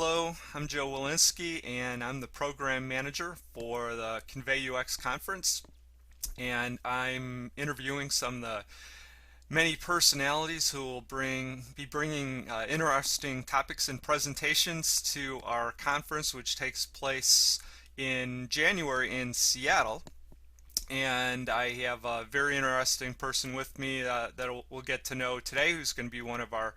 Hello, I'm Joe Walensky, and I'm the program manager for the ConveyUX conference. And I'm interviewing some of the many personalities who will be bringing interesting topics and presentations to our conference, which takes place in January in Seattle. And I have a very interesting person with me that we'll get to know today, who's going to be one of our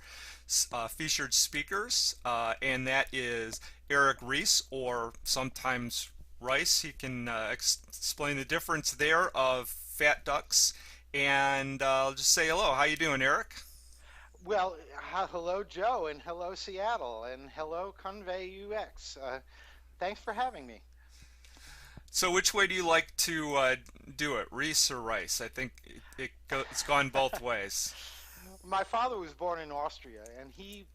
featured speakers, and that is Eric Reiss, or sometimes Rice. He can explain the difference there of fat ducks. And I'll just say hello. How you doing, Eric? Well, hello, Joe, and hello, Seattle, and hello, ConveyUX. Thanks for having me. So which way do you like to do it, Reese or Rice? I think it's gone both ways. My father was born in Austria, and he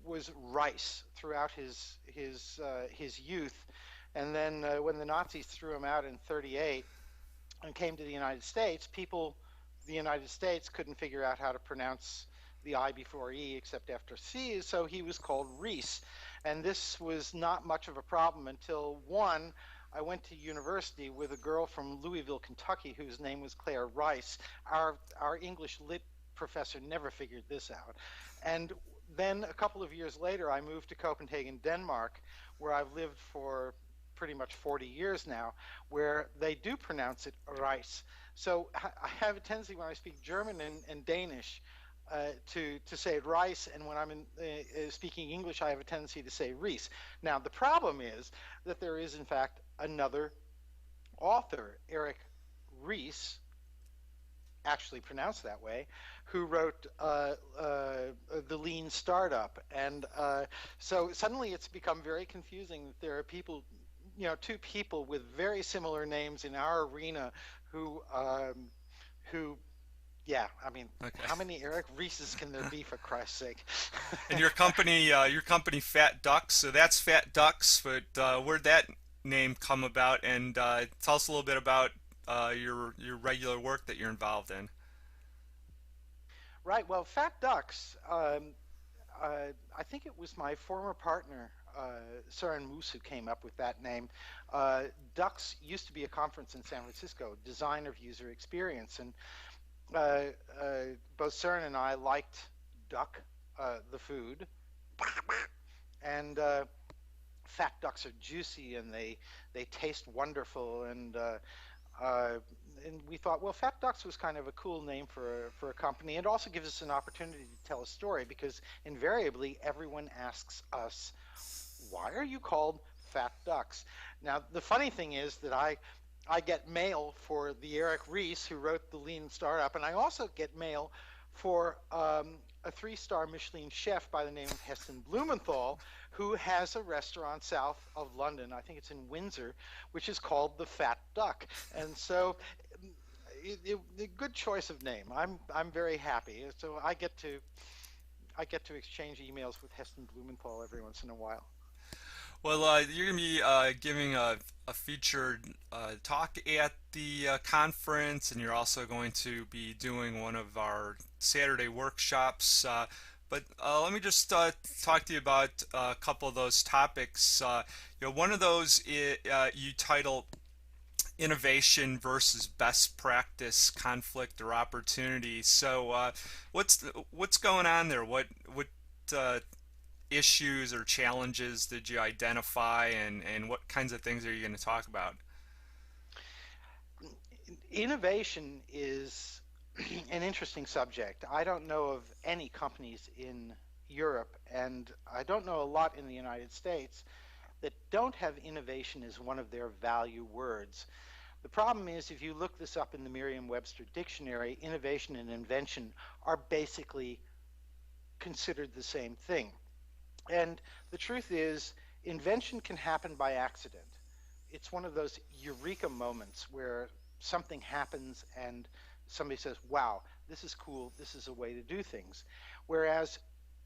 was Rice throughout his youth, and then when the Nazis threw him out in '38 and came to the United States, the United States couldn't figure out how to pronounce the I before E except after C, so he was called Reese. And this was not much of a problem until I went to university with a girl from Louisville, Kentucky, whose name was Claire Rice. Our English lit professor never figured this out. And then a couple of years later, I moved to Copenhagen, Denmark, where I've lived for pretty much 40 years now, where they do pronounce it Reis. So I have a tendency when I speak German and Danish to say Reis, and when I'm speaking English, I have a tendency to say Reese. Now, the problem is that there is, in fact, another author, Eric Reiss, actually pronounced that way, who wrote The Lean Startup. And so suddenly it's become very confusing that there are people, two people with very similar names in our arena who yeah, I mean, Okay. how many Eric Reese's can there be, for Christ's sake? And your company, Fat Ducks. So that's Fat Ducks. But where'd that name come about? And tell us a little bit about your regular work that you're involved in. Right, well, Fat Ducks, I think it was my former partner, Søren Moose, who came up with that name. Ducks used to be a conference in San Francisco, Design of User Experience, and uh, both Søren and I liked duck, the food, and fat ducks are juicy and they taste wonderful, uh, and we thought, well, Fat Ducks was kind of a cool name for a company. It also gives us an opportunity to tell a story because invariably everyone asks us, why are you called Fat Ducks? Now, the funny thing is that I get mail for the Eric Reiss who wrote the Lean Startup, and I also get mail for a three-star Michelin chef by the name of Heston Blumenthal, who has a restaurant south of London, I think it's in Windsor, which is called the Fat Duck. And so, a good choice of name. I'm very happy. So I get to exchange emails with Heston Blumenthal every once in a while. Well, you're going to be giving a featured talk at the conference, and you're also going to be doing one of our Saturday workshops. But let me just talk to you about a couple of those topics. One of those you title innovation versus best practice conflict or opportunity. So, what's going on there? What uh, issues or challenges did you identify, and what kinds of things are you going to talk about? Innovation is an interesting subject. I don't know of any companies in Europe, and I don't know a lot in the United States that don't have innovation as one of their value words. The problem is, if you look this up in the Merriam-Webster dictionary, innovation and invention are basically considered the same thing. And the truth is, invention can happen by accident. It's one of those eureka moments where something happens and somebody says, wow, this is cool, this is a way to do things. Whereas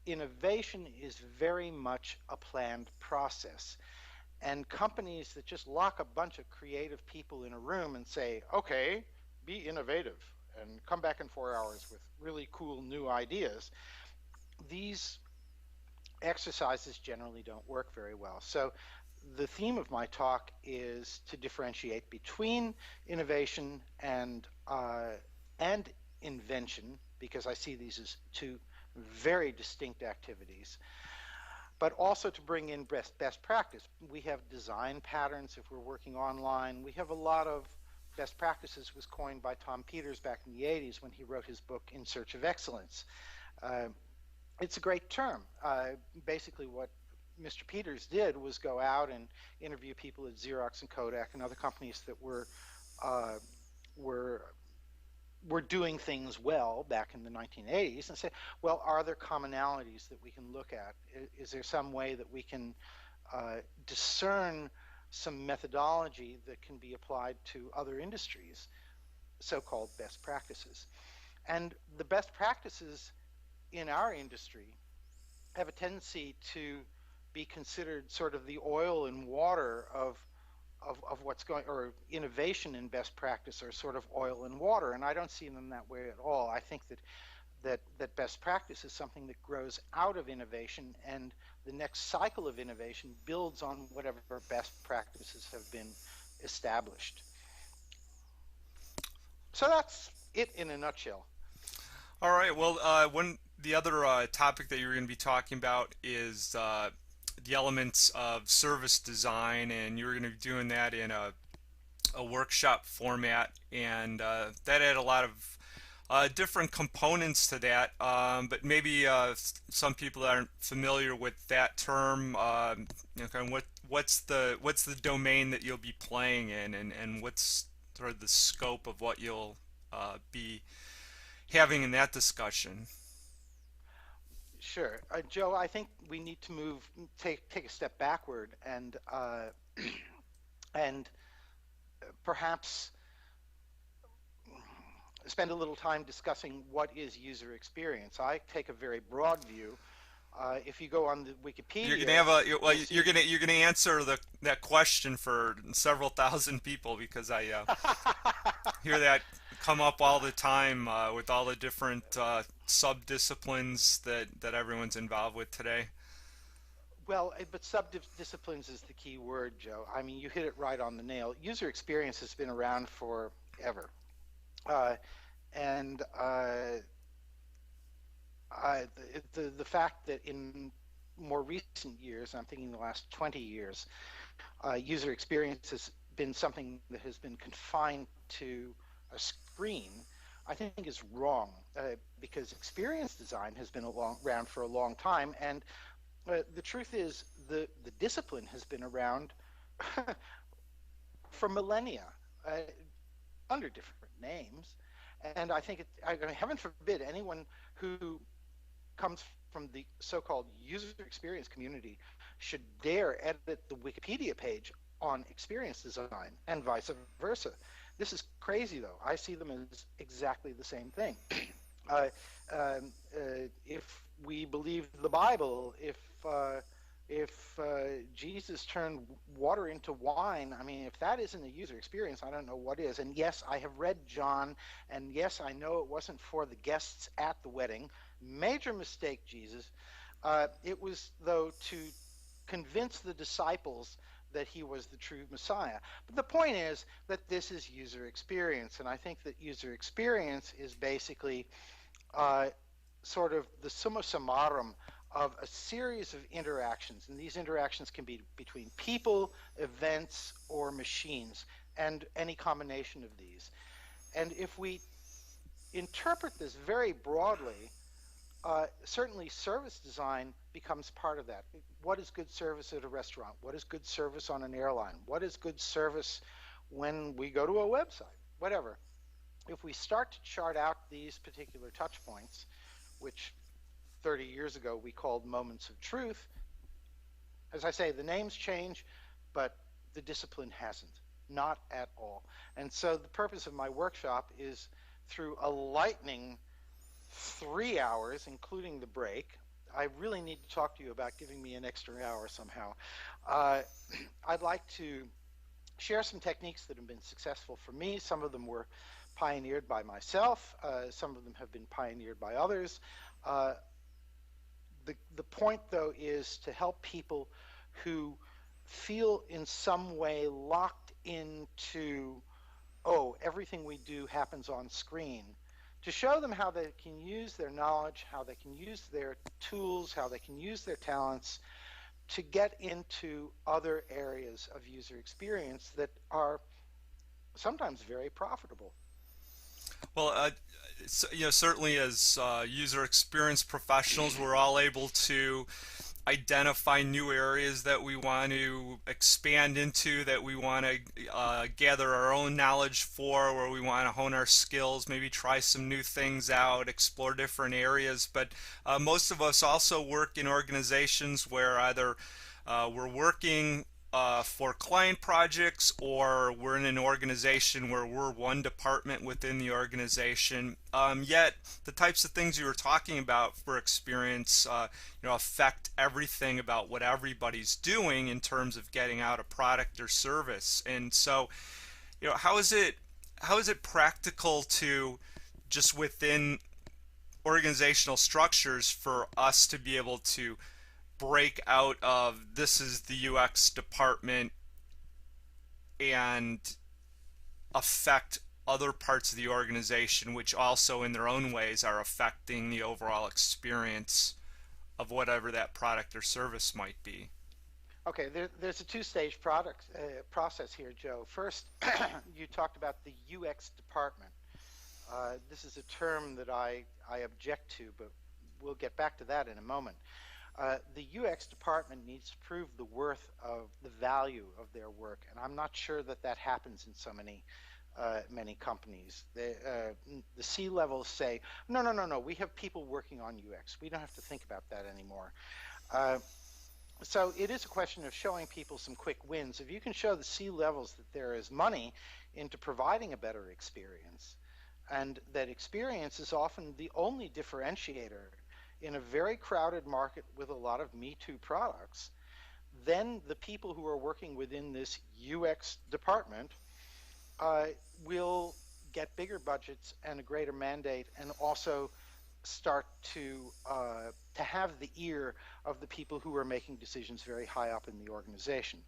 innovation is very much a planned process. And companies that just lock a bunch of creative people in a room and say, okay, be innovative and come back in 4 hours with really cool new ideas, these exercises generally don't work very well. So the theme of my talk is to differentiate between innovation and invention, because I see these as two very distinct activities, but also to bring in best practice. We have design patterns if we're working online. We have a lot of best practices was coined by Tom Peters back in the 80s when he wrote his book In Search of Excellence. Uh, it's a great term. Basically what Mr. Peters did was go out and interview people at Xerox and Kodak and other companies that uh, were were doing things well back in the 1980s and say, well, are there commonalities that we can look at? Is there some way that we can discern some methodology that can be applied to other industries, so-called best practices? And the best practices in our industry have a tendency to be considered sort of the oil and water of what's going, or innovation and best practice are sort of oil and water, and I don't see them that way at all. I think that best practice is something that grows out of innovation, and the next cycle of innovation builds on whatever best practices have been established. So that's it in a nutshell. All right. Well, the other topic that you're going to be talking about is the elements of service design, and you're going to be doing that in a workshop format, and that had a lot of different components to that, but maybe some people aren't familiar with that term. Kind of what's the domain that you'll be playing in, and what's sort of the scope of what you'll be having in that discussion? Sure, Joe. I think we need to take a step backward, and perhaps spend a little time discussing what is user experience. I take a very broad view. If you go on the Wikipedia, You're gonna have you're gonna answer that question for several thousand people, because I hear that come up all the time with all the different sub-disciplines that everyone's involved with today. Well, but sub-disciplines is the key word, Joe. I mean, you hit it right on the nail. User experience has been around forever. And the fact that in more recent years, I'm thinking the last 20 years, user experience has been something that has been confined to a screen, I think is wrong, because experience design has been around for a long time, and the truth is the discipline has been around for millennia, under different names. And I think, heaven forbid, anyone who comes from the so-called user experience community should dare edit the Wikipedia page on experience design, and vice versa. This is crazy, though. I see them as exactly the same thing. If we believe the Bible, if Jesus turned water into wine, I mean, if that isn't a user experience, I don't know what is. And yes, I have read John, and yes, I know it wasn't for the guests at the wedding. Major mistake, Jesus. It was, though, to convince the disciples that he was the true Messiah. But the point is that this is user experience, and I think that user experience is basically sort of the summa summarum of a series of interactions, and these interactions can be between people, events, or machines, and any combination of these. And if we interpret this very broadly, certainly service design becomes part of that. What is good service at a restaurant? What is good service on an airline? What is good service when we go to a website? Whatever. If we start to chart out these particular touch points, which 30 years ago we called moments of truth, as I say, the names change, but the discipline hasn't, not at all. And so the purpose of my workshop is, through a lightning 3 hours, including the break. I really need to talk to you about giving me an extra hour somehow. I'd like to share some techniques that have been successful for me. Some of them were pioneered by myself. Some of them have been pioneered by others. the point though is to help people who feel in some way locked into, oh, everything we do happens on screen, to show them how they can use their knowledge, how they can use their tools, how they can use their talents to get into other areas of user experience that are sometimes very profitable. Well, certainly as user experience professionals, we're all able to identify new areas that we want to expand into, that we want to gather our own knowledge for, where we want to hone our skills, maybe try some new things out, explore different areas. But most of us also work in organizations where either we're working for client projects, or we're in an organization where we're one department within the organization. Yet the types of things you were talking about for experience, affect everything about what everybody's doing in terms of getting out a product or service. And so, how is it practical to, just within organizational structures, for us to be able to break out of this is the UX department and affect other parts of the organization, which also in their own ways are affecting the overall experience of whatever that product or service might be? Okay, there's a two-stage process here, Joe. First, you talked about the UX department. This is a term that I object to, but we'll get back to that in a moment. The UX department needs to prove the worth of the value of their work, and I'm not sure that that happens in so many companies. The C-levels say, no, no, no, no, we have people working on UX. We don't have to think about that anymore. So it is a question of showing people some quick wins. If you can show the C-levels that there is money into providing a better experience, and that experience is often the only differentiator in a very crowded market with a lot of Me Too products, then the people who are working within this UX department will get bigger budgets and a greater mandate, and also start to have the ear of the people who are making decisions very high up in the organization.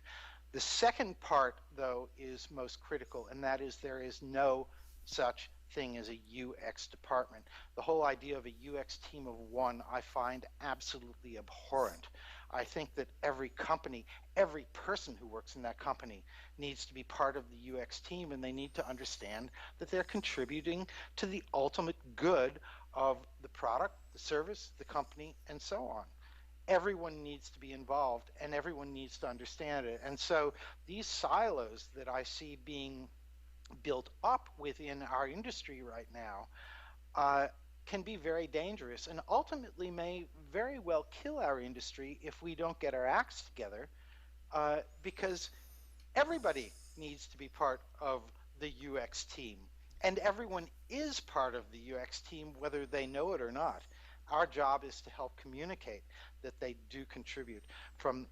The second part, though, is most critical, and that is there is no such thing as a UX department. The whole idea of a UX team of one I find absolutely abhorrent. I think that every company, every person who works in that company needs to be part of the UX team, and they need to understand that they're contributing to the ultimate good of the product, the service, the company, and so on. Everyone needs to be involved, and everyone needs to understand it. And so these silos that I see being built up within our industry right now can be very dangerous, and ultimately may very well kill our industry if we don't get our acts together, because everybody needs to be part of the UX team, and everyone is part of the UX team whether they know it or not. Our job is to help communicate that they do contribute, from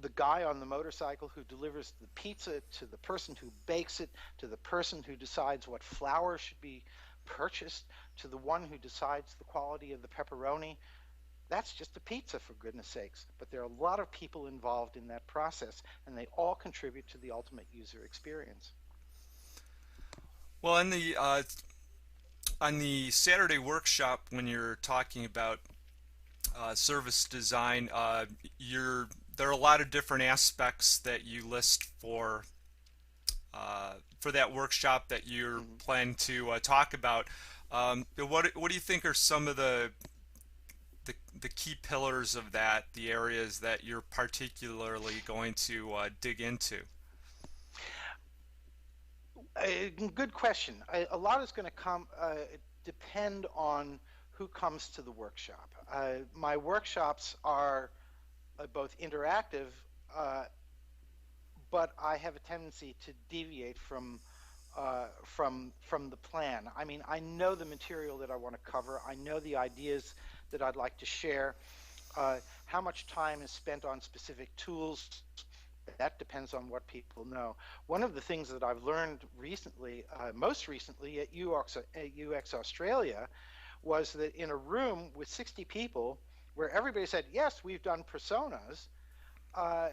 the guy on the motorcycle who delivers the pizza, to the person who bakes it, to the person who decides what flour should be purchased, to the one who decides the quality of the pepperoni. That's just a pizza, for goodness sakes. But there are a lot of people involved in that process, and they all contribute to the ultimate user experience. Well, on the Saturday workshop, when you're talking about service design, there are a lot of different aspects that you list for that workshop that you're planning to talk about. What do you think are some of the key pillars of that, the areas that you're particularly going to dig into? Good question. A lot is going to depend on who comes to the workshop. My workshops are both interactive, but I have a tendency to deviate from the plan. I mean, I know the material that I want to cover. I know the ideas that I'd like to share. How much time is spent on specific tools, that depends on what people know. One of the things that I've learned recently, most recently at UX Australia, was that in a room with 60 people where everybody said, yes, we've done personas, uh,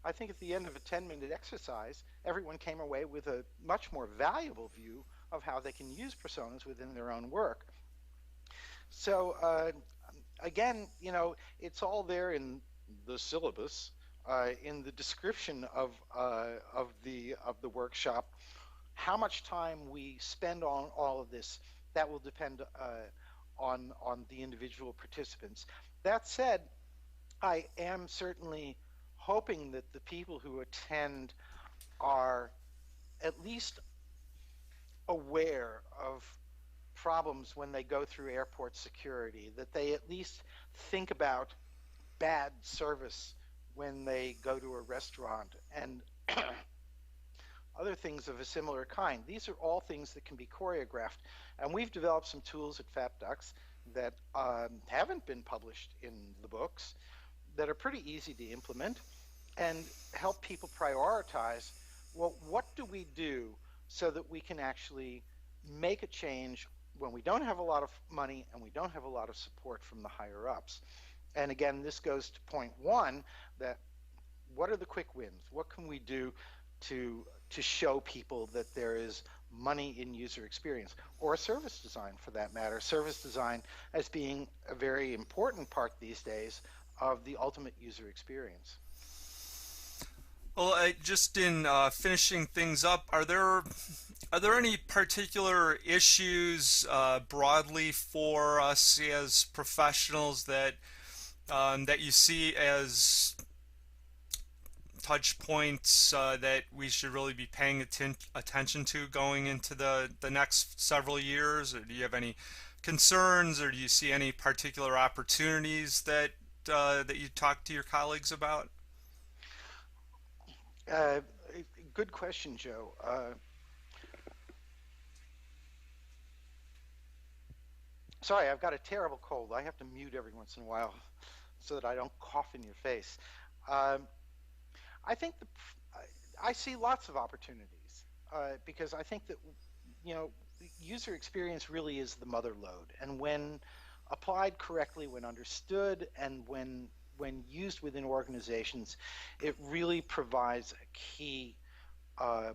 I think at the end of a 10-minute exercise, everyone came away with a much more valuable view of how they can use personas within their own work. So again, it's all there in the syllabus, in the description of the workshop. How much time we spend on all of this, that will depend on the individual participants. That said, I am certainly hoping that the people who attend are at least aware of problems when they go through airport security, that they at least think about bad service when they go to a restaurant, and other things of a similar kind. These are all things that can be choreographed, and we've developed some tools at FapDucks that haven't been published in the books, that are pretty easy to implement and help people prioritize, well, what do we do so that we can actually make a change when we don't have a lot of money and we don't have a lot of support from the higher ups. And again, this goes to point one, that what are the quick wins? What can we do to show people that there is money in user experience, or service design for that matter? Service design as being a very important part these days of the ultimate user experience. Well, just in finishing things up, are there any particular issues broadly for us as professionals that that you see as touch points that we should really be paying attention to going into the next several years? Or do you have any concerns, or do you see any particular opportunities that that you talk to your colleagues about? Uh, Good question, Joe. Sorry, I've got a terrible cold. I have to mute every once in a while so that I don't cough in your face. Um, I think I see lots of opportunities because I think that user experience really is the mother lode, and when applied correctly, when understood, and when used within organizations, it really provides a key uh,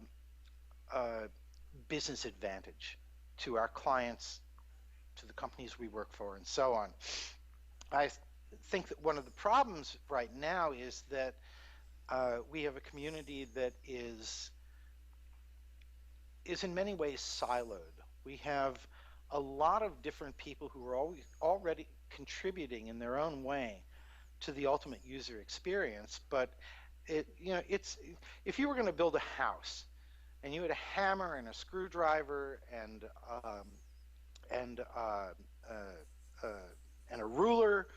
uh, business advantage to our clients, to the companies we work for, and so on. I think that one of the problems right now is that we have a community that is in many ways siloed. We have a lot of different people who are already contributing in their own way to the ultimate user experience, but it's, if you were going to build a house and you had a hammer and a screwdriver and and a ruler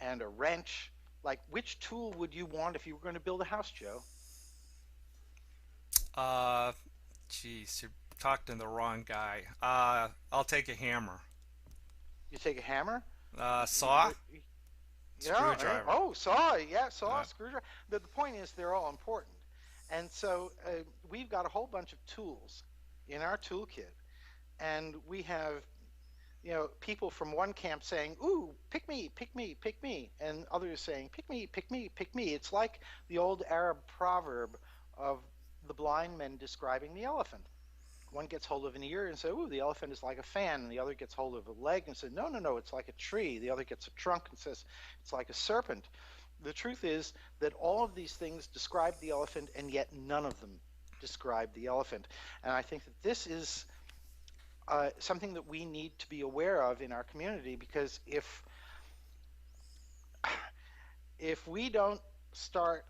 and a wrench, like, which tool would you want if you were going to build a house, Joe? Uh, Geez, you're talking to the wrong guy. I'll take a hammer. You take a hammer? Saw, Yeah. screwdriver. Oh, saw. Yeah, saw, Uh, screwdriver. The point is, they're all important, and so we've got a whole bunch of tools in our toolkit, and we have people from one camp saying, "Ooh, pick me, pick me, pick me," and others saying, "Pick me, pick me, pick me." It's like the old Arab proverb of the blind men describing the elephant. One gets hold of an ear and says, "Ooh, the elephant is like a fan," and the other gets hold of a leg and says, "No, no, no, it's like a tree." The other gets a trunk and says, "It's like a serpent." The truth is that all of these things describe the elephant, and yet none of them describe the elephant. And I think that this is something that we need to be aware of in our community, because if we don't start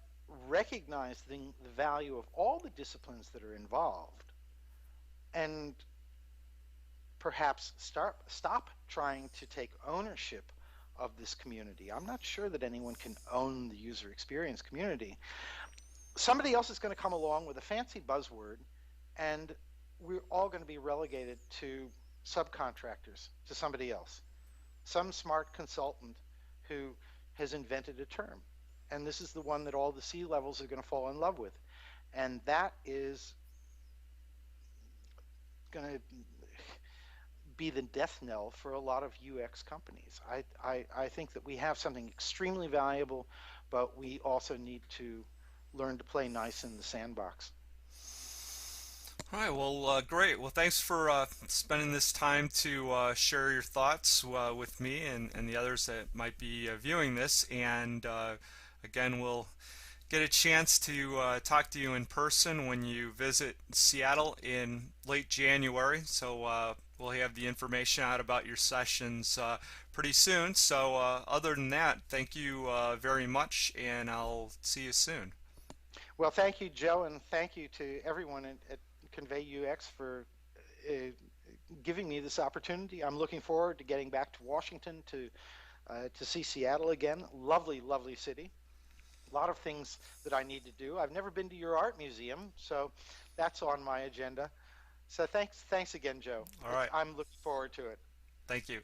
recognizing the value of all the disciplines that are involved, and perhaps stop trying to take ownership of this community. I'm not sure that anyone can own the user experience community. Somebody else is going to come along with a fancy buzzword, and we're all going to be relegated to subcontractors, to somebody else, some smart consultant who has invented a term. And this is the one that all the C-levels are going to fall in love with. And that is going to be the death knell for a lot of UX companies. I think that we have something extremely valuable, but we also need to learn to play nice in the sandbox. All right, well, great. Well, thanks for spending this time to share your thoughts with me and the others that might be viewing this. And again, we'll get a chance to talk to you in person when you visit Seattle in late January. So we'll have the information out about your sessions pretty soon. So other than that, thank you very much, and I'll see you soon. Well, thank you, Joe, and thank you to everyone at ConveyUX for uh, giving me this opportunity. I'm looking forward to getting back to Washington to see Seattle again. Lovely, lovely city. A lot of things that I need to do. I've never been to your art museum, so that's on my agenda. So thanks again, Joe. All right, I'm looking forward to it. thank you.